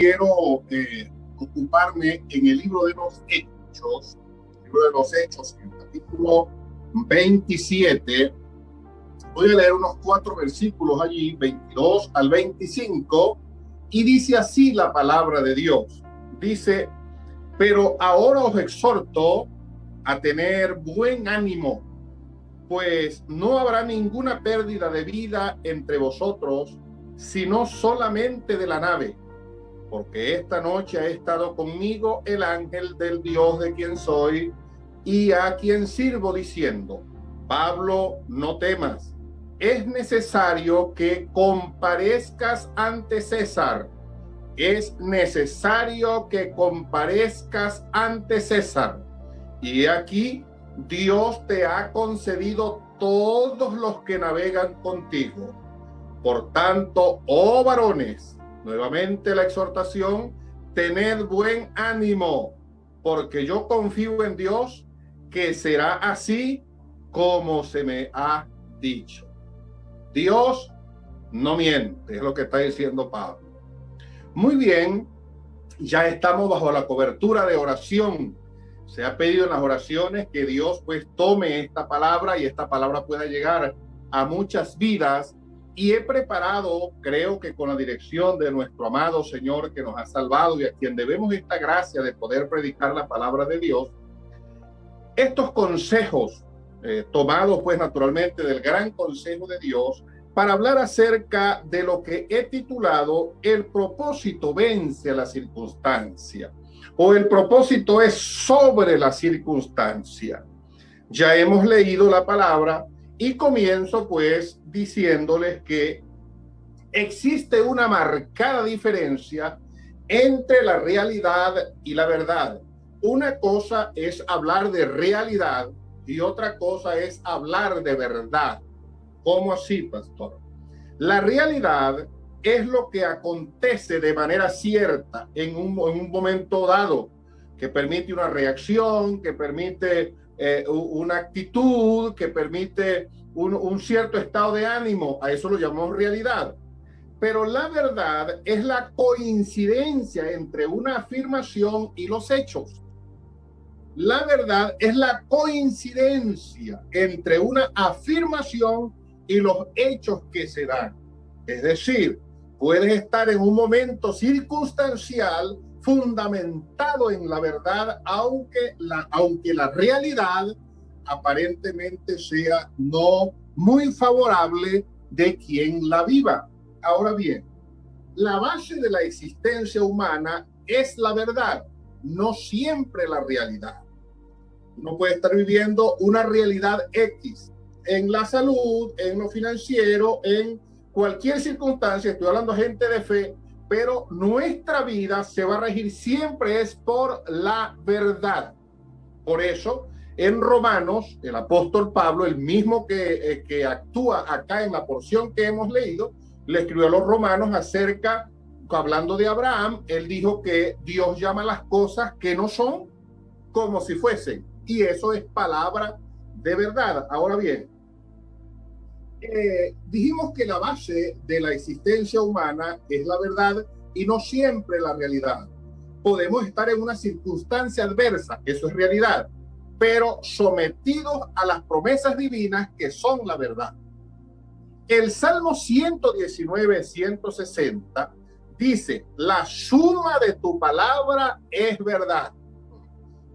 quiero ocuparme en el libro de los Hechos, en el capítulo 27. Voy a leer unos 4 versículos allí, 22 al 25, y dice así la palabra de Dios. Dice: pero ahora os exhorto a tener buen ánimo, pues no habrá ninguna pérdida de vida entre vosotros, sino solamente de la nave, porque esta noche ha estado conmigo el ángel del Dios de quien soy y a quien sirvo, diciendo: Pablo, no temas, es necesario que comparezcas ante César. Es necesario que comparezcas ante César. Y aquí Dios te ha concedido todos los que navegan contigo. Por tanto, oh varones, nuevamente la exhortación: tened buen ánimo, porque yo confío en Dios que será así como se me ha dicho. Dios no miente, es lo que está diciendo Pablo. Muy bien, ya estamos bajo la cobertura de oración. Se ha pedido en las oraciones que Dios pues tome esta palabra y esta palabra pueda llegar a muchas vidas. Y he preparado, creo que con la dirección de nuestro amado Señor que nos ha salvado y a quien debemos esta gracia de poder predicar la palabra de Dios, estos consejos tomados pues naturalmente del gran consejo de Dios, para hablar acerca de lo que he titulado el propósito vence a la circunstancia, o el propósito es sobre la circunstancia. Ya hemos leído la palabra y comienzo pues diciéndoles que existe una marcada diferencia entre la realidad y la verdad. Una cosa es hablar de realidad y otra cosa es hablar de verdad. ¿Cómo así, pastor? La realidad es lo que acontece de manera cierta en un momento dado, que permite una reacción, que permite una actitud, que permite un cierto estado de ánimo. A eso lo llamamos realidad. Pero la verdad es la coincidencia entre una afirmación y los hechos. La verdad es la coincidencia entre una afirmación y los hechos que se dan. Es decir, puedes estar en un momento circunstancial fundamentado en la verdad, aunque la realidad aparentemente sea no muy favorable de quien la viva. Ahora bien, la base de la existencia humana es la verdad, no siempre la realidad. Uno puede estar viviendo una realidad X en la salud, en lo financiero, en cualquier circunstancia. Estoy hablando de gente de fe, pero nuestra vida se va a regir siempre es por la verdad. Por eso, en Romanos, el apóstol Pablo, el mismo que actúa acá en la porción que hemos leído, le escribió a los romanos acerca, hablando de Abraham, él dijo que Dios llama las cosas que no son como si fuesen. Y eso es palabra de verdad. Ahora bien, dijimos que la base de la existencia humana es la verdad y no siempre la realidad. Podemos estar en una circunstancia adversa, eso es realidad, pero sometidos a las promesas divinas que son la verdad. El Salmo 119, 160 dice: la suma de tu palabra es verdad.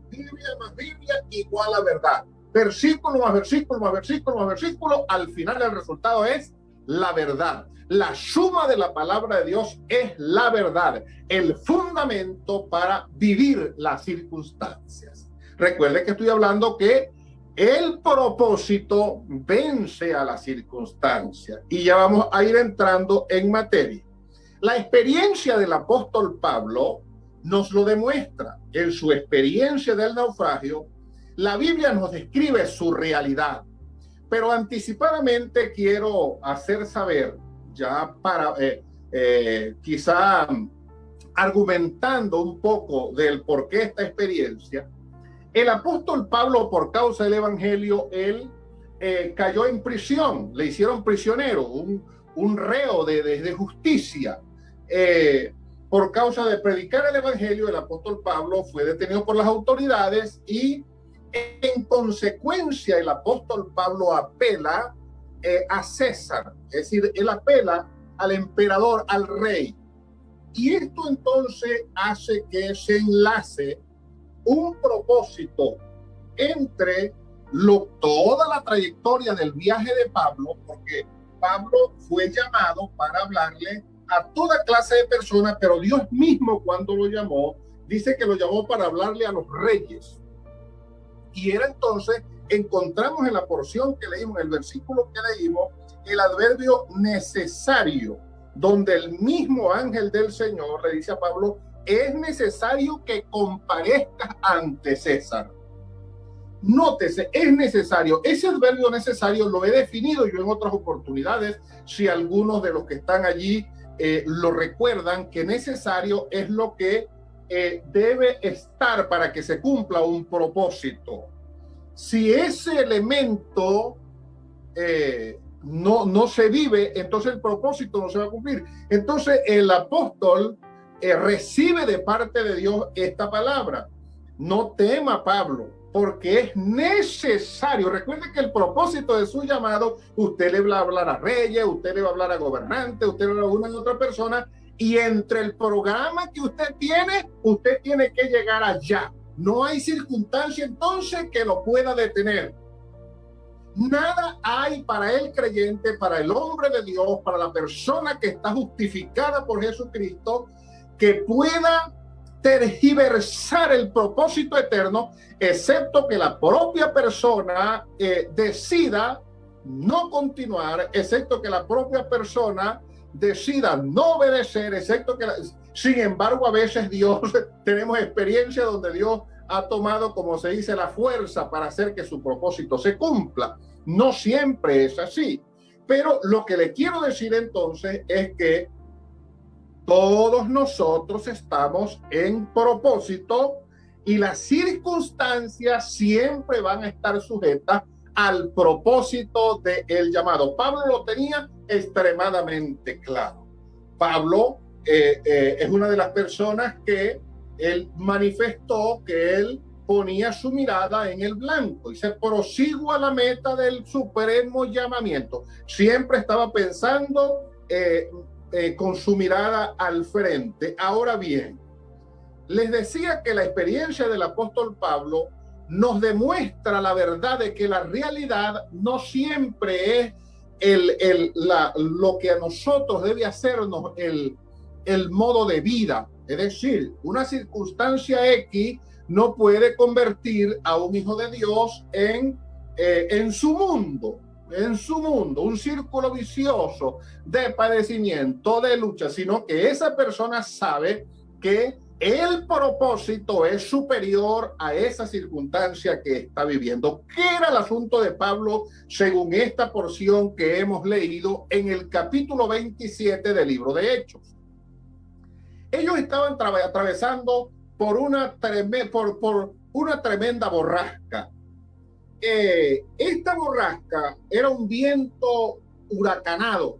Biblia más Biblia igual a verdad. Versículo más versículo más versículo más versículo, al final el resultado es la verdad. La suma de la palabra de Dios es la verdad, el fundamento para vivir las circunstancias. Recuerde que estoy hablando que el propósito vence a la circunstancia y ya vamos a ir entrando en materia. La experiencia del apóstol Pablo nos lo demuestra. En su experiencia del naufragio, la Biblia nos describe su realidad. Pero anticipadamente quiero hacer saber, ya para quizá argumentando un poco del por qué esta experiencia, el apóstol Pablo, por causa del evangelio, él cayó en prisión, le hicieron prisionero, un reo de justicia. por causa de predicar el evangelio, el apóstol Pablo fue detenido por las autoridades y en consecuencia el apóstol Pablo apela a César, es decir, él apela al emperador, al rey. Y esto entonces hace que se enlace un propósito entre toda la trayectoria del viaje de Pablo, porque Pablo fue llamado para hablarle a toda clase de personas, pero Dios mismo cuando lo llamó, dice que lo llamó para hablarle a los reyes. Y era entonces, encontramos en la porción que leímos, en el versículo que leímos, el adverbio necesario, donde el mismo ángel del Señor le dice a Pablo, es necesario que comparezcas ante César. Nótese, es necesario. Ese adverbio necesario lo he definido yo en otras oportunidades. Si algunos de los que están allí lo recuerdan, que necesario es lo que debe estar para que se cumpla un propósito. Si ese elemento no se vive, entonces el propósito no se va a cumplir. Entonces el apóstol recibe de parte de Dios esta palabra. No tema, Pablo, porque es necesario. Recuerde que el propósito de su llamado, usted le va a hablar a reyes, usted le va a hablar a gobernantes, usted le va a hablar a otra persona, y entre el programa que usted tiene que llegar allá. No hay circunstancia entonces que lo pueda detener. Nada hay para el creyente, para el hombre de Dios, para la persona que está justificada por Jesucristo, que pueda tergiversar el propósito eterno, excepto que la propia persona decida no continuar, excepto que la propia persona decida no obedecer, excepto que sin embargo a veces Dios, tenemos experiencia donde Dios ha tomado, como se dice, la fuerza para hacer que su propósito se cumpla. No siempre es así, pero lo que le quiero decir entonces es que todos nosotros estamos en propósito y las circunstancias siempre van a estar sujetas al propósito del llamado. Pablo lo tenía extremadamente claro. Pablo es una de las personas que él manifestó que él ponía su mirada en el blanco y se prosigo a la meta del supremo llamamiento. Siempre estaba pensando con su mirada al frente. Ahora bien, les decía que la experiencia del apóstol Pablo nos demuestra la verdad de que la realidad no siempre es lo que a nosotros debe hacernos el modo de vida. Es decir, una circunstancia X no puede convertir a un hijo de Dios en su mundo, un círculo vicioso de padecimiento, de lucha, sino que esa persona sabe que el propósito es superior a esa circunstancia que está viviendo. ¿Qué era el asunto de Pablo según esta porción que hemos leído en el capítulo 27 del libro de Hechos? Ellos estaban atravesando por una tremenda borrasca. Esta borrasca era un viento huracanado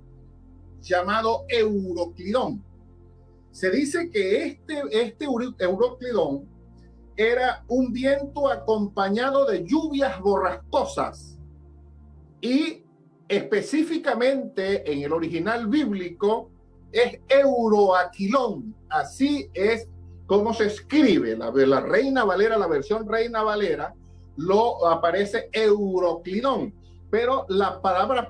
llamado Euroclidón. Se dice que este Euroclidón era un viento acompañado de lluvias borrascosas y específicamente en el original bíblico es Euroaquilón. Así es como se escribe. La Reina Valera, la versión Reina Valera, lo aparece Euroclidón, pero la palabra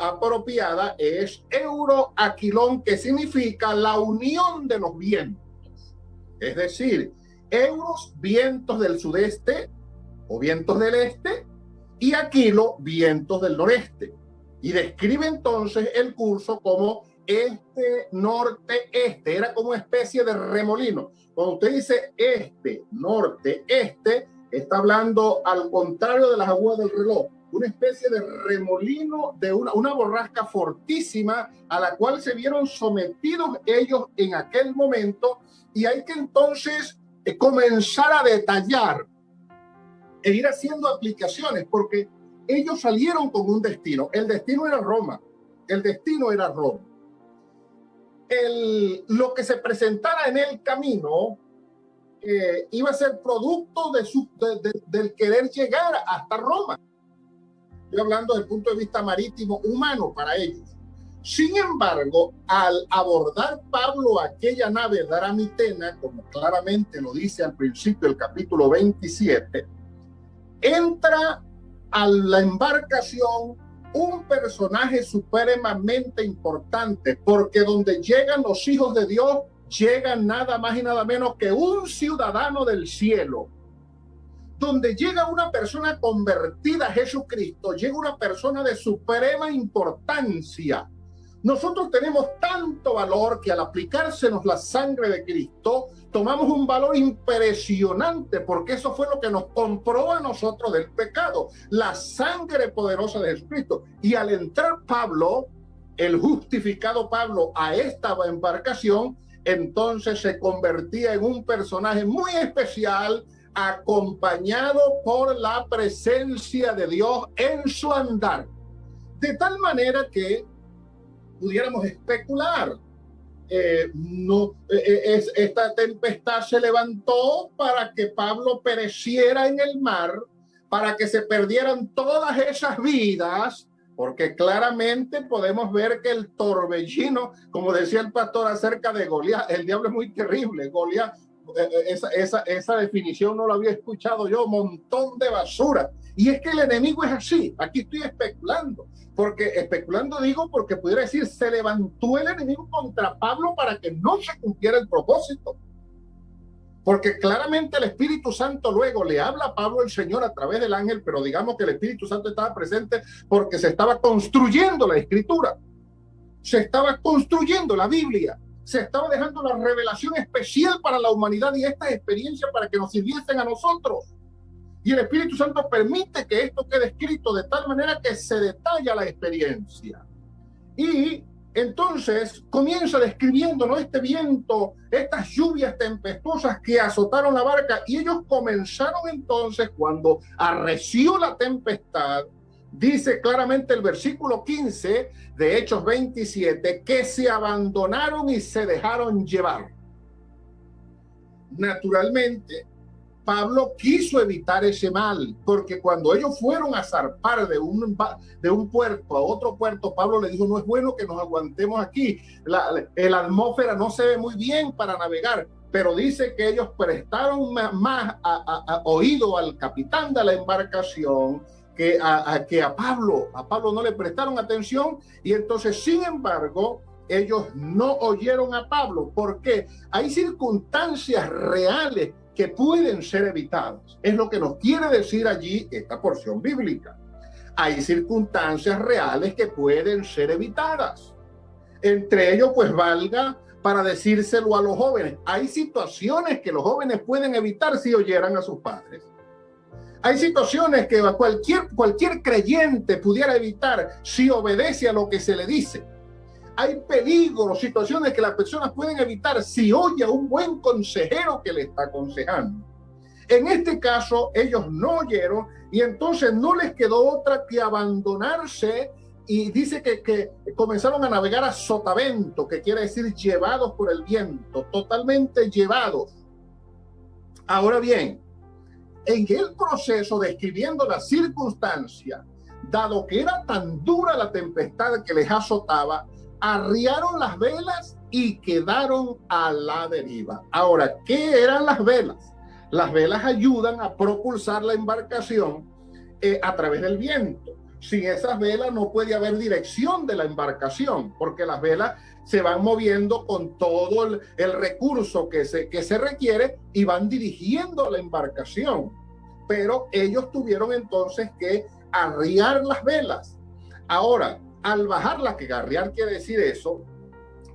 apropiada es Euroaquilón, que significa la unión de los vientos. Es decir, euros, vientos del sudeste o vientos del este, y aquilo, vientos del noreste. Y describe entonces el curso como este, norte, este. Era como una especie de remolino. Cuando usted dice este, norte, este, está hablando al contrario de las agujas del reloj. Una especie de remolino de una borrasca fortísima a la cual se vieron sometidos ellos en aquel momento, y hay que entonces comenzar a detallar e ir haciendo aplicaciones, porque ellos salieron con un destino. El destino era Roma. El destino era Roma. lo que se presentara en el camino iba a ser producto del querer llegar hasta Roma. Estoy hablando desde el punto de vista marítimo humano para ellos. Sin embargo, al abordar Pablo aquella nave Dramitena, como claramente lo dice al principio del capítulo 27, entra a la embarcación un personaje supremamente importante, porque donde llegan los hijos de Dios, llegan nada más y nada menos que un ciudadano del cielo. Donde llega una persona convertida a Jesucristo, llega una persona de suprema importancia. Nosotros tenemos tanto valor que al aplicársenos la sangre de Cristo, tomamos un valor impresionante, porque eso fue lo que nos compró a nosotros del pecado, la sangre poderosa de Jesucristo. Y al entrar Pablo, el justificado Pablo, a esta embarcación, entonces se convertía en un personaje muy especial, acompañado por la presencia de Dios en su andar. De tal manera que pudiéramos especular, esta tempestad se levantó para que Pablo pereciera en el mar, para que se perdieran todas esas vidas, porque claramente podemos ver que el torbellino, como decía el pastor acerca de Goliat, el diablo es muy terrible. Goliat, esa definición no la había escuchado yo, montón de basura. Y es que el enemigo es así. Aquí estoy especulando, porque pudiera decir, se levantó el enemigo contra Pablo para que no se cumpliera el propósito. Porque claramente el Espíritu Santo luego le habla a Pablo el Señor a través del ángel, pero digamos que el Espíritu Santo estaba presente porque se estaba construyendo la Escritura, se estaba construyendo la Biblia, se estaba dejando la revelación especial para la humanidad y estas experiencias para que nos sirviesen a nosotros. Y el Espíritu Santo permite que esto quede escrito de tal manera que se detalla la experiencia. Y entonces comienza describiéndonos este viento, estas lluvias tempestuosas que azotaron la barca, y ellos comenzaron entonces, cuando arreció la tempestad, dice claramente el versículo 15 de Hechos 27, que se abandonaron y se dejaron llevar. Naturalmente, Pablo quiso evitar ese mal, porque cuando ellos fueron a zarpar de un puerto a otro puerto, Pablo le dijo, no es bueno que nos aguantemos aquí, la atmósfera no se ve muy bien para navegar, pero dice que ellos prestaron más oído al capitán de la embarcación que a Pablo. A Pablo no le prestaron atención, y entonces, sin embargo, ellos no oyeron a Pablo, porque hay circunstancias reales que pueden ser evitadas. Es lo que nos quiere decir allí esta porción bíblica. Hay circunstancias reales que pueden ser evitadas. Entre ellos, pues valga para decírselo a los jóvenes. Hay situaciones que los jóvenes pueden evitar si oyeran a sus padres. Hay situaciones que cualquier creyente pudiera evitar si obedece a lo que se le dice. Hay peligros, situaciones que las personas pueden evitar si oye a un buen consejero que le está aconsejando. En este caso, ellos no oyeron, y entonces no les quedó otra que abandonarse, y dice que comenzaron a navegar a sotavento, que quiere decir llevados por el viento, totalmente llevados. Ahora bien, en el proceso describiendo la circunstancia, dado que era tan dura la tempestad que les azotaba, arriaron las velas y quedaron a la deriva. Ahora, ¿qué eran las velas? Las velas ayudan a propulsar la embarcación a través del viento. Sin esas velas no puede haber dirección de la embarcación, porque las velas se van moviendo con todo el recurso que se requiere y van dirigiendo la embarcación. Pero ellos tuvieron entonces que arriar las velas. Ahora, al bajarla, que arriar quiere decir eso,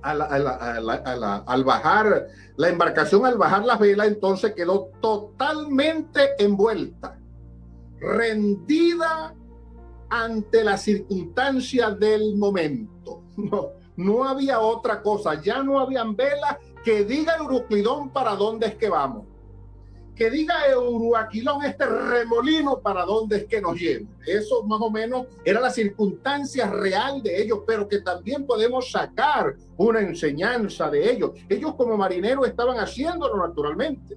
al bajar la embarcación, al bajar las velas, entonces quedó totalmente envuelta, rendida ante la circunstancia del momento. No había otra cosa, ya no habían velas que diga Euroclidón para dónde es que vamos, que diga Euroaquilón, este remolino, ¿para dónde es que nos lleva? Eso más o menos era la circunstancia real de ellos, pero que también podemos sacar una enseñanza de ellos. Ellos como marineros estaban haciéndolo naturalmente.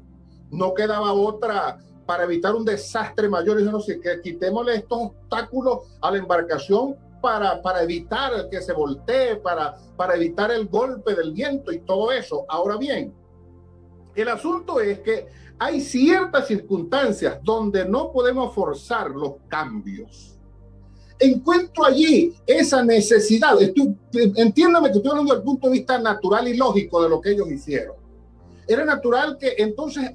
No quedaba otra para evitar un desastre mayor. Y no sé, que quitémosle estos obstáculos a la embarcación para evitar que se voltee, para evitar el golpe del viento y todo eso. Ahora bien, el asunto es que hay ciertas circunstancias donde no podemos forzar los cambios. Encuentro allí esa necesidad. Entiéndame que estoy hablando desde el punto de vista natural y lógico de lo que ellos hicieron. Era natural que entonces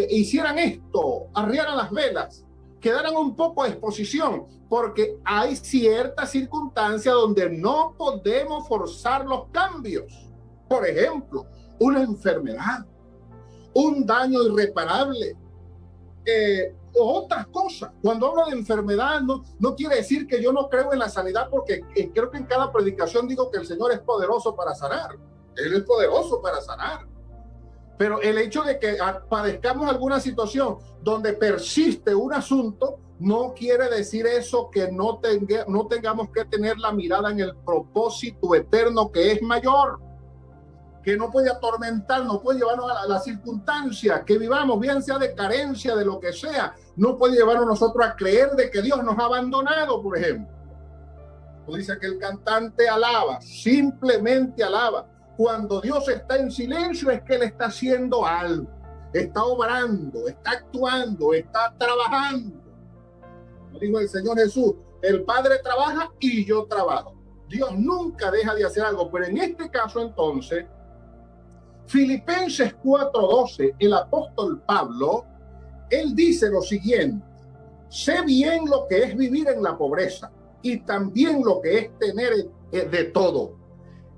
hicieran esto, arriaran las velas, quedaran un poco a exposición, porque hay ciertas circunstancias donde no podemos forzar los cambios. Por ejemplo, una enfermedad, un daño irreparable, o otras cosas. Cuando hablo de enfermedad, no quiere decir que yo no creo en la sanidad, porque creo que en cada predicación digo que el Señor es poderoso para sanar. Él es poderoso para sanar. Pero el hecho de que padezcamos alguna situación donde persiste un asunto, no quiere decir eso que no tengamos que tener la mirada en el propósito eterno que es mayor, que no puede atormentar, no puede llevarnos a la circunstancia que vivamos, bien sea de carencia, de lo que sea, no puede llevarnos nosotros a creer de que Dios nos ha abandonado, por ejemplo. Dice que el cantante alaba, simplemente alaba. Cuando Dios está en silencio es que Él está haciendo algo, está obrando, está actuando, está trabajando. Dijo el Señor Jesús, el Padre trabaja y yo trabajo. Dios nunca deja de hacer algo, pero en este caso entonces, Filipenses 4:12, el apóstol Pablo, él dice lo siguiente: sé bien lo que es vivir en la pobreza y también lo que es tener de todo.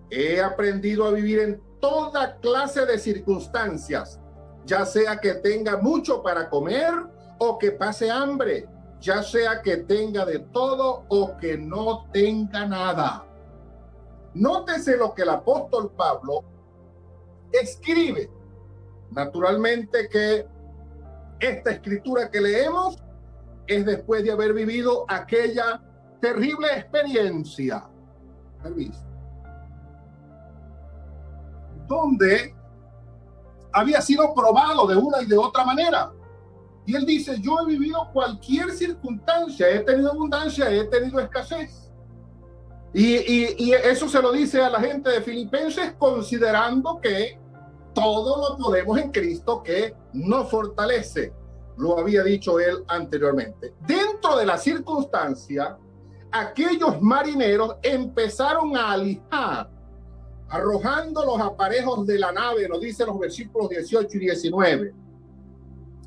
He aprendido a vivir en toda clase de circunstancias, ya sea que tenga mucho para comer o que pase hambre, ya sea que tenga de todo o que no tenga nada. Nótese lo que el apóstol Pablo escribe. Naturalmente que esta escritura que leemos es después de haber vivido aquella terrible experiencia. Permiso. Donde había sido probado de una y de otra manera. Y él dice, yo he vivido cualquier circunstancia, he tenido abundancia, he tenido escasez. Y eso se lo dice a la gente de Filipenses, considerando que todo lo podemos en Cristo que nos fortalece. Lo había dicho él anteriormente. Dentro de la circunstancia, aquellos marineros empezaron a alijar, arrojando los aparejos de la nave, nos dicen los versículos 18 y 19.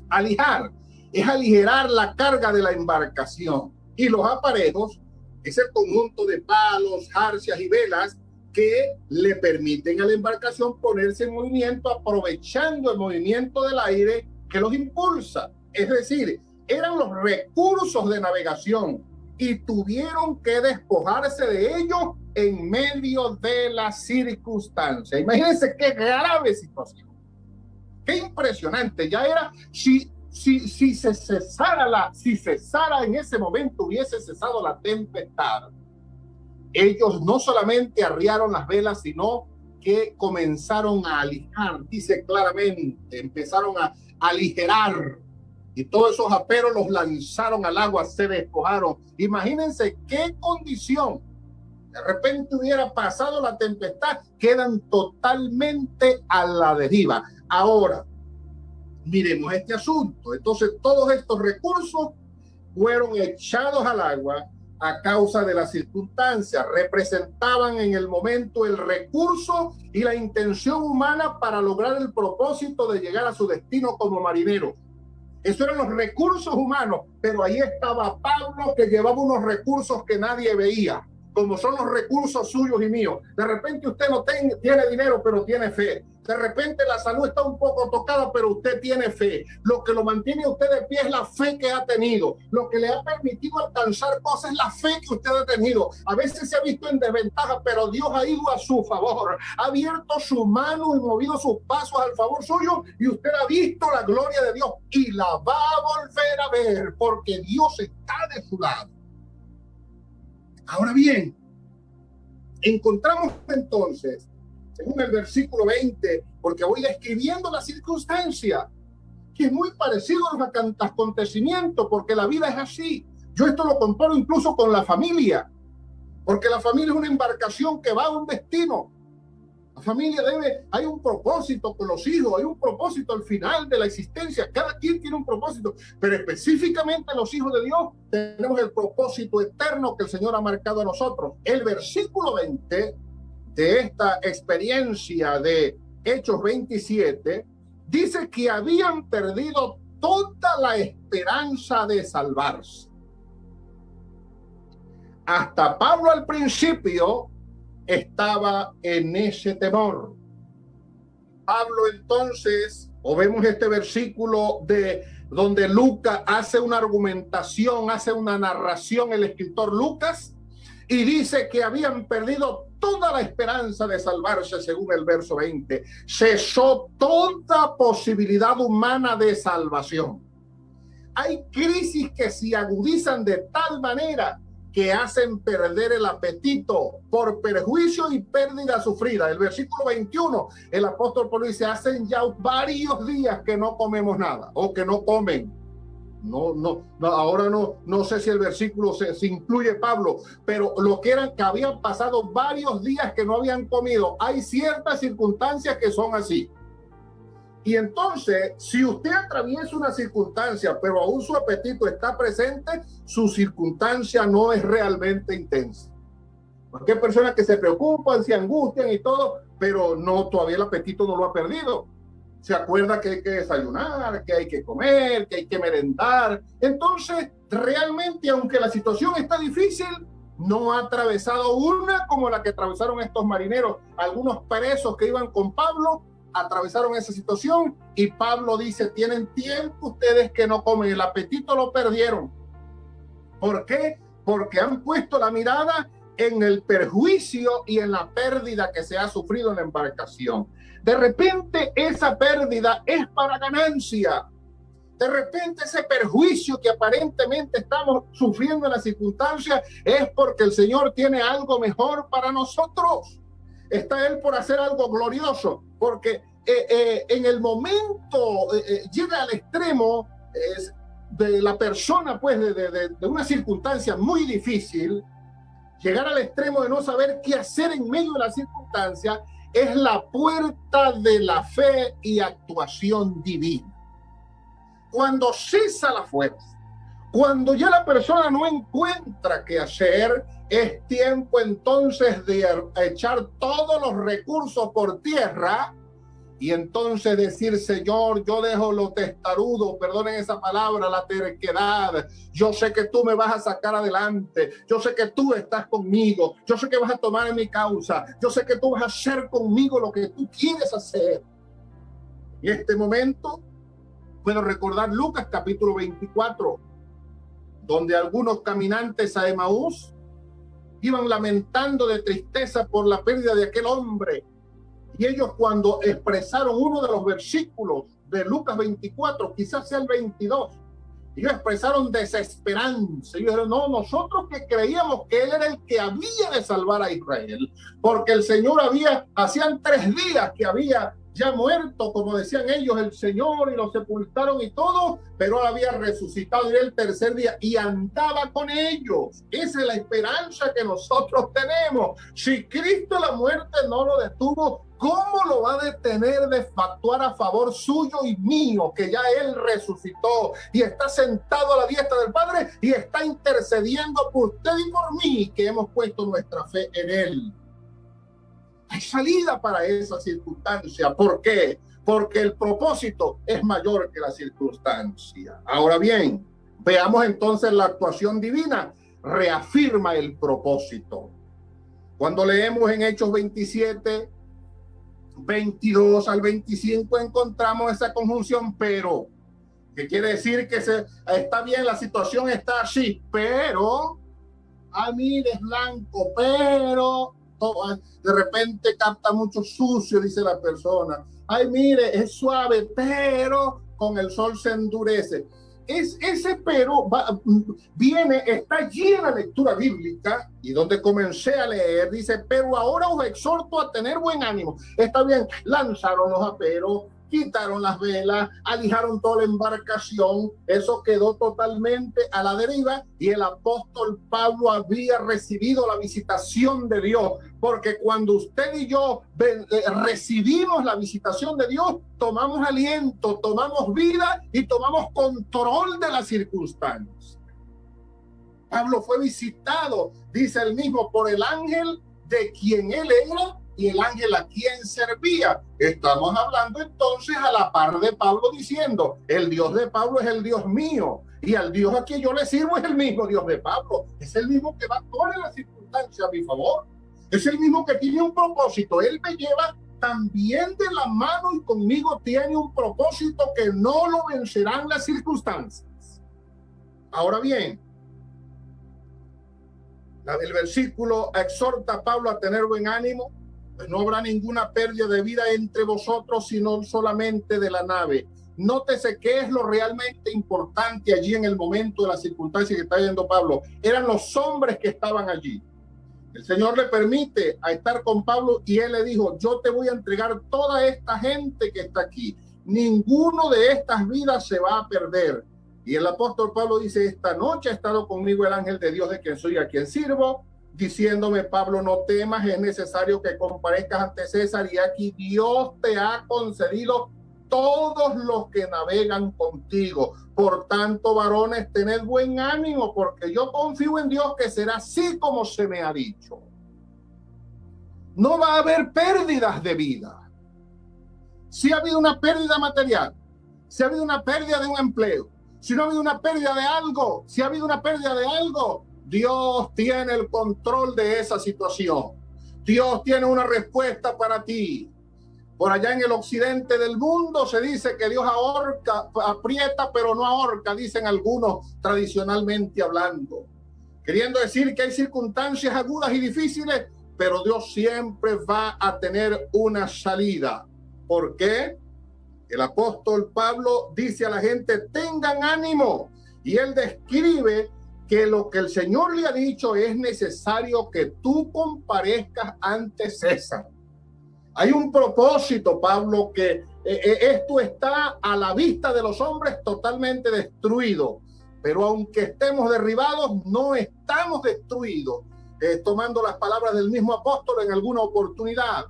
Alijar es aligerar la carga de la embarcación, y los aparejos es el conjunto de palos, jarcias y velas que le permiten a la embarcación ponerse en movimiento, aprovechando el movimiento del aire que los impulsa. Es decir, eran los recursos de navegación y tuvieron que despojarse de ellos en medio de la circunstancia. Imagínense qué grave situación, qué impresionante. Ya era, si cesara en ese momento, hubiese cesado la tempestad, ellos no solamente arriaron las velas, sino que comenzaron a alijar, dice claramente, empezaron a aligerar, y todos esos aperos los lanzaron al agua, se despojaron. Imagínense qué condición. De repente hubiera pasado la tempestad, quedan totalmente a la deriva. Ahora, miremos este asunto. Entonces, todos estos recursos fueron echados al agua a causa de las circunstancias. Representaban en el momento el recurso y la intención humana para lograr el propósito de llegar a su destino como marinero. Esos eran los recursos humanos, pero ahí estaba Pablo, que llevaba unos recursos que nadie veía. como son los recursos suyos y míos. De repente usted no tiene dinero, pero tiene fe. De repente la salud está un poco tocada, pero usted tiene fe. Lo que lo mantiene a usted de pie es la fe que ha tenido. Lo que le ha permitido alcanzar cosas es la fe que usted ha tenido. A veces se ha visto en desventaja, pero Dios ha ido a su favor. Ha abierto su mano y movido sus pasos al favor suyo, y usted ha visto la gloria de Dios y la va a volver a ver, porque Dios está de su lado. Ahora bien, encontramos entonces, según el versículo 20, porque voy describiendo la circunstancia, que es muy parecido a los acontecimientos, porque la vida es así. Yo esto lo comparo incluso con la familia, porque la familia es una embarcación que va a un destino. La familia hay un propósito con los hijos, hay un propósito al final de la existencia. Cada quien tiene un propósito, pero específicamente los hijos de Dios tenemos el propósito eterno que el Señor ha marcado a nosotros. El versículo 20 de esta experiencia de Hechos 27 dice que habían perdido toda la esperanza de salvarse. Hasta Pablo al principio estaba en ese temor. Pablo entonces, o vemos este versículo de donde Lucas hace una argumentación, hace una narración, el escritor Lucas, y dice que habían perdido toda la esperanza de salvarse, según el verso 20. Cesó toda posibilidad humana de salvación. Hay crisis que se agudizan de tal manera que hacen perder el apetito por perjuicio y pérdida sufrida. El versículo 21, el apóstol Pablo dice, hacen ya varios días que no comemos nada, o que no comen. Ahora no sé si el versículo se incluye Pablo, pero lo que eran que habían pasado varios días que no habían comido. Hay ciertas circunstancias que son así. Y entonces, si usted atraviesa una circunstancia, pero aún su apetito está presente, su circunstancia no es realmente intensa. Porque hay personas que se preocupan, se angustian y todo, pero todavía el apetito no lo ha perdido. Se acuerda que hay que desayunar, que hay que comer, que hay que merendar. Entonces, realmente, aunque la situación está difícil, no ha atravesado una como la que atravesaron estos marineros. Algunos presos que iban con Pablo atravesaron esa situación, y Pablo dice, tienen tiempo ustedes que no comen, el apetito lo perdieron. ¿Por qué? Porque han puesto la mirada en el perjuicio y en la pérdida que se ha sufrido en la embarcación. De repente esa pérdida es para ganancia. De repente ese perjuicio que aparentemente estamos sufriendo en la circunstancia es porque el Señor tiene algo mejor para nosotros. Está Él por hacer algo glorioso, porque en el momento llega al extremo de la persona, pues de una circunstancia muy difícil, llegar al extremo de no saber qué hacer en medio de la circunstancia, es la puerta de la fe y actuación divina. Cuando cesa la fuerza, cuando ya la persona no encuentra qué hacer, es tiempo entonces de echar todos los recursos por tierra y entonces decir, Señor, yo dejo lo testarudo, perdonen esa palabra, la terquedad. Yo sé que tú me vas a sacar adelante. Yo sé que tú estás conmigo. Yo sé que vas a tomar en mi causa. Yo sé que tú vas a hacer conmigo lo que tú quieres hacer. En este momento puedo recordar Lucas capítulo 24, donde algunos caminantes a Emaús iban lamentando de tristeza por la pérdida de aquel hombre. Y ellos, cuando expresaron uno de los versículos de Lucas 24, quizás sea el 22, ellos expresaron desesperanza. Ellos dijeron, no, nosotros que creíamos que él era el que había de salvar a Israel, porque el Señor hacían 3 días que había ya muerto, como decían ellos, el Señor, y lo sepultaron y todo, pero él había resucitado y el 3er día y andaba con ellos. Esa es la esperanza que nosotros tenemos. Si Cristo la muerte no lo detuvo, ¿cómo lo va a detener de actuar a favor suyo y mío, que ya él resucitó y está sentado a la diestra del Padre y está intercediendo por usted y por mí, que hemos puesto nuestra fe en él? Hay salida para esa circunstancia. ¿Por qué? Porque el propósito es mayor que la circunstancia. Ahora bien, veamos entonces la actuación divina. Reafirma el propósito. Cuando leemos en Hechos 27, 22 al 25, encontramos esa conjunción pero, que quiere decir que está bien, la situación está así, pero, mire, es blanco, pero, de repente capta mucho sucio, dice la persona. Ay, mire, es suave, pero con el sol se endurece. Ese pero está allí en la lectura bíblica, y donde comencé a leer, dice, pero ahora os exhorto a tener buen ánimo. Está bien, lanzaron los aperos, quitaron las velas, alijaron toda la embarcación, eso quedó totalmente a la deriva, y el apóstol Pablo había recibido la visitación de Dios, porque cuando usted y yo recibimos la visitación de Dios, tomamos aliento, tomamos vida y tomamos control de las circunstancias. Pablo fue visitado, dice él mismo, por el ángel de quien él era y el ángel a quien servía. Estamos hablando entonces a la par de Pablo diciendo, el Dios de Pablo es el Dios mío, y al Dios a quien yo le sirvo es el mismo Dios de Pablo, es el mismo que va a actuar en las circunstancias a mi favor, es el mismo que tiene un propósito. Él me lleva también de la mano y conmigo tiene un propósito que no lo vencerán las circunstancias. Ahora bien, el versículo exhorta a Pablo a tener buen ánimo, pues no habrá ninguna pérdida de vida entre vosotros, sino solamente de la nave. Nótese qué es lo realmente importante allí en el momento de la circunstancia que está viendo Pablo. Eran los hombres que estaban allí. El Señor le permite a estar con Pablo y él le dijo, yo te voy a entregar toda esta gente que está aquí. Ninguno de estas vidas se va a perder. Y el apóstol Pablo dice, esta noche ha estado conmigo el ángel de Dios de quien soy, a quien sirvo, diciéndome, Pablo, no temas, es necesario que comparezcas ante César, y aquí Dios te ha concedido todos los que navegan contigo. Por tanto, varones, tened buen ánimo, porque yo confío en Dios que será así como se me ha dicho. No va a haber pérdidas de vida. Si ha habido una pérdida material, si ha habido una pérdida de un empleo, si no ha habido una pérdida de algo, si ha habido una pérdida de algo, Dios tiene el control de esa situación. Dios tiene una respuesta para ti. Por allá en el occidente del mundo se dice que Dios ahorca, aprieta, pero no ahorca, dicen algunos tradicionalmente hablando. Queriendo decir que hay circunstancias agudas y difíciles, pero Dios siempre va a tener una salida. ¿Por qué? El apóstol Pablo dice a la gente, tengan ánimo. Y él describe que lo que el Señor le ha dicho es necesario que tú comparezcas ante César. Hay un propósito, Pablo, que esto está a la vista de los hombres totalmente destruido. Pero aunque estemos derribados, no estamos destruidos. Tomando las palabras del mismo apóstol en alguna oportunidad.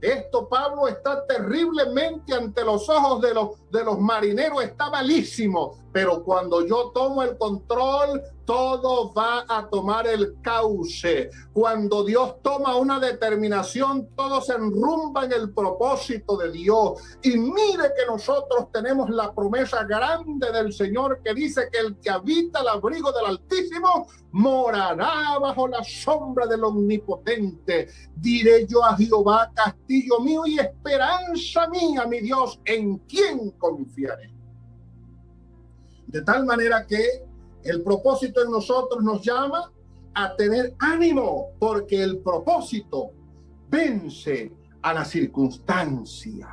Esto, Pablo, está terriblemente ante los ojos de los marineros, está malísimo, pero cuando yo tomo el control, todo va a tomar el cauce. Cuando Dios toma una determinación, todo se enrumba en el propósito de Dios. Y mire que nosotros tenemos la promesa grande del Señor que dice que el que habita el abrigo del Altísimo morará bajo la sombra del Omnipotente. Diré yo a Jehová, castillo mío y esperanza mía, mi Dios, en quien confiaré. De tal manera que el propósito en nosotros nos llama a tener ánimo, porque el propósito vence a la circunstancia.